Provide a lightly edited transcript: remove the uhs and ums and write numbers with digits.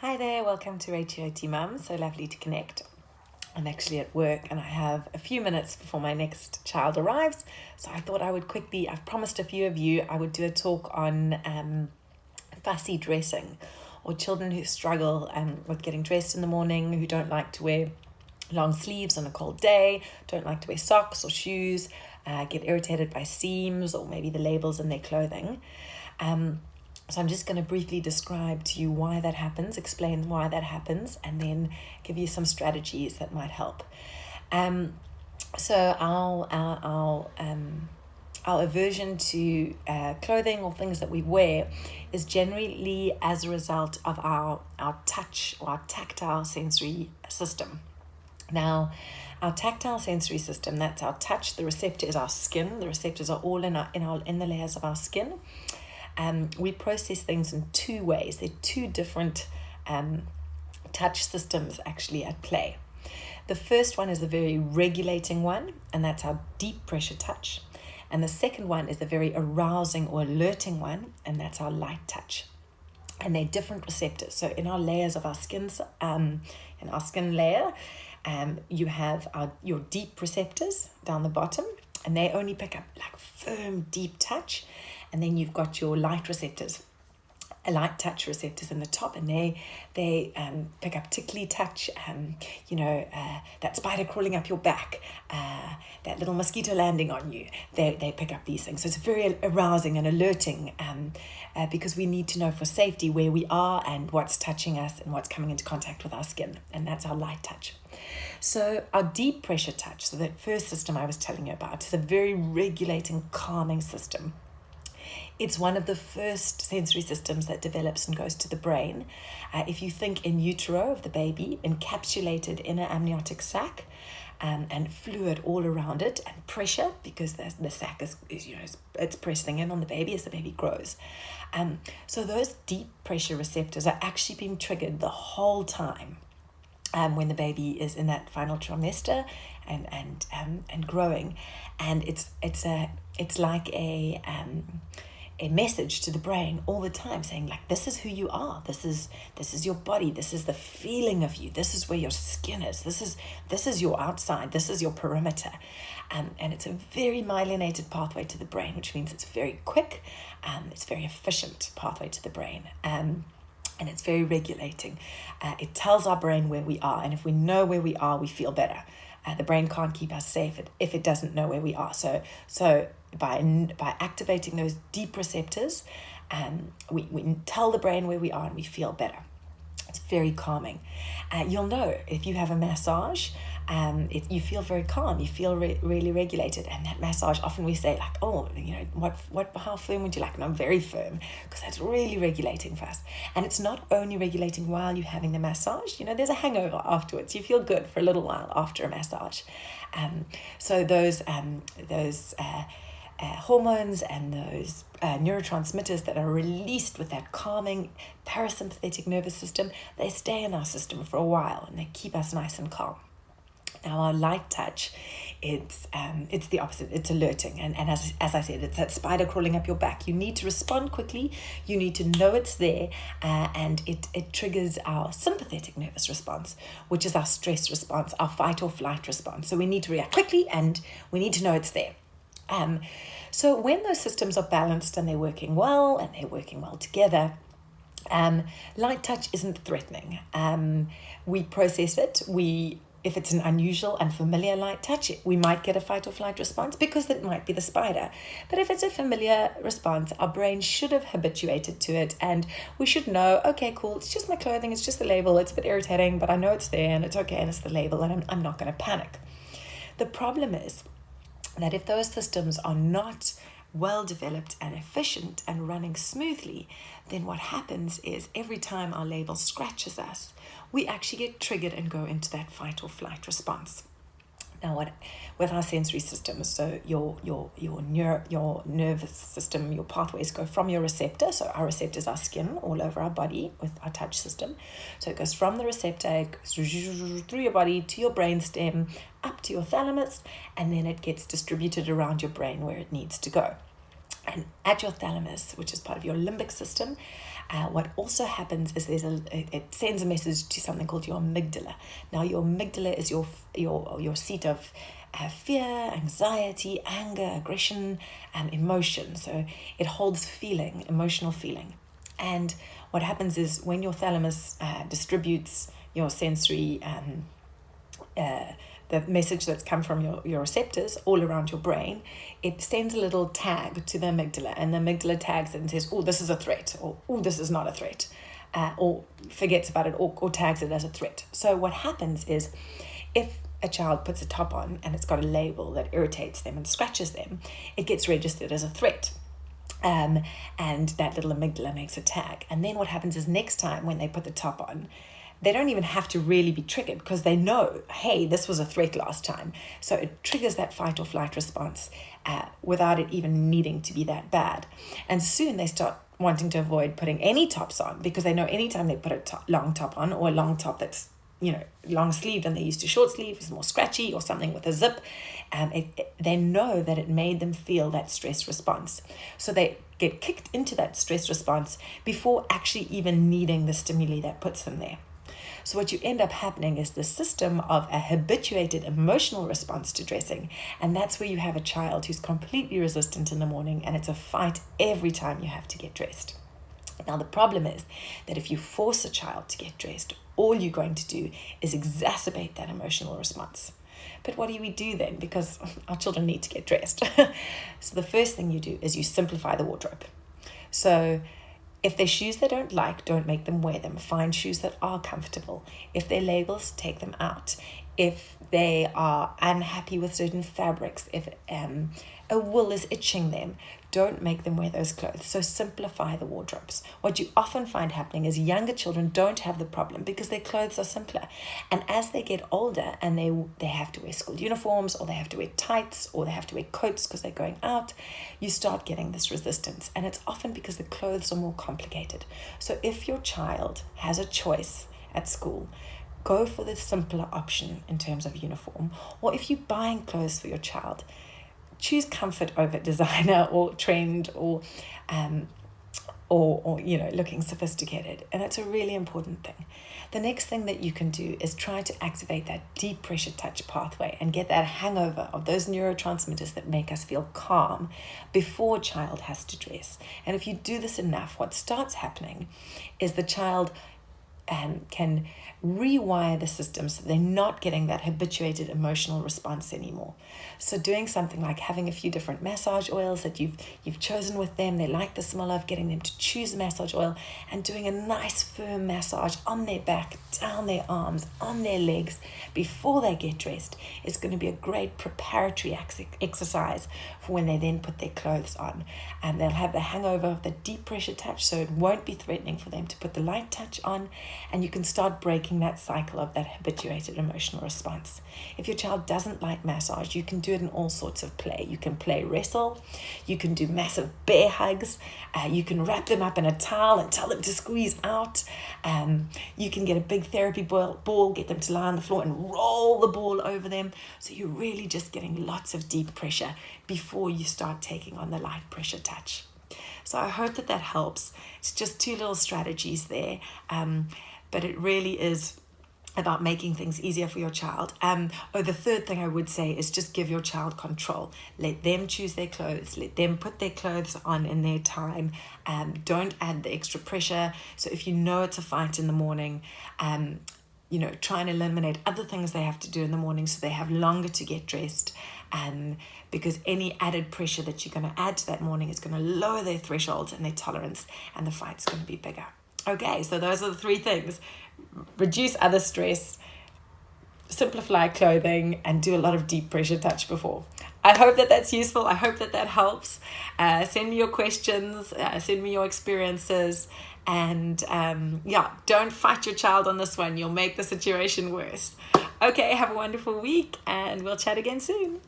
Hi there, welcome to HOT Mum. So lovely to connect. I'm actually at work and I have a few minutes before my next child arrives. So I thought I would quickly, I've promised a few of you, I would do a talk on fussy dressing, or children who struggle with getting dressed in the morning, who don't like to wear long sleeves on a cold day, don't like to wear socks or shoes, get irritated by seams or maybe the labels in their clothing. So I'm just going to briefly describe to you why that happens, explain why that happens, and then give you some strategies that might help. So our aversion to clothing or things that we wear is generally as a result of our touch or our tactile sensory system. Now, our tactile sensory system, that's our touch. The receptor is our skin. The receptors are all in the layers of our skin. We process things in two ways. There are two different touch systems actually at play. The first one is a very regulating one, and that's our deep pressure touch. And the second one is a very arousing or alerting one, and that's our light touch. And they're different receptors. So in our layers of our skins, in our skin layer, you have your deep receptors down the bottom, and they only pick up like firm, deep touch. And then you've got your light receptors, light touch receptors in the top, and they pick up tickly touch, that spider crawling up your back, that little mosquito landing on you. They pick up these things. So it's very arousing and alerting because we need to know for safety where we are and what's touching us and what's coming into contact with our skin. And that's our light touch. So our deep pressure touch, so that first system I was telling you about, is a very regulating, calming system. It's one of the first sensory systems that develops and goes to the brain. If you think in utero of the baby, encapsulated in an amniotic sac, and fluid all around it, and pressure, because the sac is it's pressing in on the baby as the baby grows. So those deep pressure receptors are actually being triggered the whole time when the baby is in that final trimester and growing, and it's like a message to the brain all the time saying, like, this is who you are, this is your body, this is the feeling of you, this is where your skin is, this is your outside, this is your perimeter. And it's a very myelinated pathway to the brain, which means it's very quick, it's very efficient pathway to the brain, and it's very regulating. It tells our brain where we are, and if we know where we are, we feel better. The brain can't keep us safe if it doesn't know where we are. So by activating those deep receptors, we tell the brain where we are and we feel better. It's very calming. You'll know if you have a massage, you feel very calm, you feel really regulated. And that massage, often we say, like, oh, how firm would you like? And I'm very firm, because that's really regulating for us. And it's not only regulating while you're having the massage. There's a hangover afterwards. You feel good for a little while after a massage. So those hormones and those neurotransmitters that are released with that calming parasympathetic nervous system, they stay in our system for a while and they keep us nice and calm. Now our light touch, it's the opposite. It's alerting, and as I said, it's that spider crawling up your back. You need to respond quickly. You need to know it's there, and it triggers our sympathetic nervous response, which is our stress response, our fight or flight response. So we need to react quickly, and we need to know it's there. So when those systems are balanced and they're working well together, light touch isn't threatening. We process it. If it's an unusual, unfamiliar light touch, we might get a fight or flight response because it might be the spider. But if it's a familiar response, our brain should have habituated to it, and we should know, okay, cool, it's just my clothing, it's just the label, it's a bit irritating, but I know it's there and it's okay and it's the label, and I'm not going to panic. The problem is that if those systems are not well developed and efficient and running smoothly, then what happens is every time our label scratches us, we actually get triggered and go into that fight or flight response. Now, with our sensory systems, so your nervous system, your pathways go from your receptor. So our receptors are skin all over our body with our touch system. So it goes from the receptor, it goes through your body to your brainstem, up to your thalamus, and then it gets distributed around your brain where it needs to go. And at your thalamus, which is part of your limbic system, What also happens is it sends a message to something called your amygdala. Now, your amygdala is your seat of fear, anxiety, anger, aggression, and emotion. So it holds feeling, emotional feeling. And what happens is when your thalamus distributes your sensory the message that's come from your receptors all around your brain, it sends a little tag to the amygdala, and the amygdala tags it and says, oh, this is a threat, or oh, this is not a threat, or forgets about it, or tags it as a threat. So what happens is, if a child puts a top on and it's got a label that irritates them and scratches them, it gets registered as a threat. And that little amygdala makes a tag. And then what happens is, next time when they put the top on, they don't even have to really be triggered, because they know, hey, this was a threat last time. So it triggers that fight or flight response without it even needing to be that bad. And soon they start wanting to avoid putting any tops on, because they know anytime they put a long top on, or a long top that's long sleeved and they're used to short sleeve, is more scratchy, or something with a zip, they know that it made them feel that stress response. So they get kicked into that stress response before actually even needing the stimuli that puts them there. So what you end up happening is the system of a habituated emotional response to dressing. And that's where you have a child who's completely resistant in the morning, and it's a fight every time you have to get dressed. Now, the problem is that if you force a child to get dressed, all you're going to do is exacerbate that emotional response. But what do we do then? Because our children need to get dressed. So the first thing you do is you simplify the wardrobe. So if they're shoes they don't like, don't make them wear them. Find shoes that are comfortable. If they're labels, take them out. If they are unhappy with certain fabrics, if a wool is itching them, don't make them wear those clothes. So simplify the wardrobes. What you often find happening is younger children don't have the problem because their clothes are simpler. And as they get older and they have to wear school uniforms, or they have to wear tights, or they have to wear coats because they're going out, you start getting this resistance. And it's often because the clothes are more complicated. So if your child has a choice at school, go for the simpler option in terms of uniform. Or if you're buying clothes for your child, choose comfort over designer or trend, or looking sophisticated. And that's a really important thing. The next thing that you can do is try to activate that deep pressure touch pathway and get that hangover of those neurotransmitters that make us feel calm before a child has to dress. And if you do this enough, what starts happening is the child can rewire the system so they're not getting that habituated emotional response anymore. So doing something like having a few different massage oils that you've chosen with them, they like the smell of, getting them to choose a massage oil, and doing a nice firm massage on their back, down their arms, on their legs before they get dressed is going to be a great preparatory exercise for when they then put their clothes on. And they'll have the hangover of the deep pressure touch, so it won't be threatening for them to put the light touch on, and you can start breaking that cycle of that habituated emotional response. If your child doesn't like massage, you can do it in all sorts of play. You can play wrestle, you can do massive bear hugs, you can wrap them up in a towel and tell them to squeeze out. You can get a big therapy ball, get them to lie on the floor and roll the ball over them. So you're really just getting lots of deep pressure before you start taking on the light pressure touch. So I hope that helps. It's just 2 little strategies there, but it really is about making things easier for your child. The third thing I would say is just give your child control. Let them choose their clothes. Let them put their clothes on in their time. Don't add the extra pressure. So if you know it's a fight in the morning, try and eliminate other things they have to do in the morning so they have longer to get dressed. Because any added pressure that you're going to add to that morning is going to lower their thresholds and their tolerance, and the fight's going to be bigger. Okay, so those are the 3 things. Reduce other stress, simplify clothing, and do a lot of deep pressure touch before. I hope that that's useful. I hope that helps. Send me your questions, send me your experiences, and don't fight your child on this one. You'll make the situation worse. Okay, have a wonderful week, and we'll chat again soon.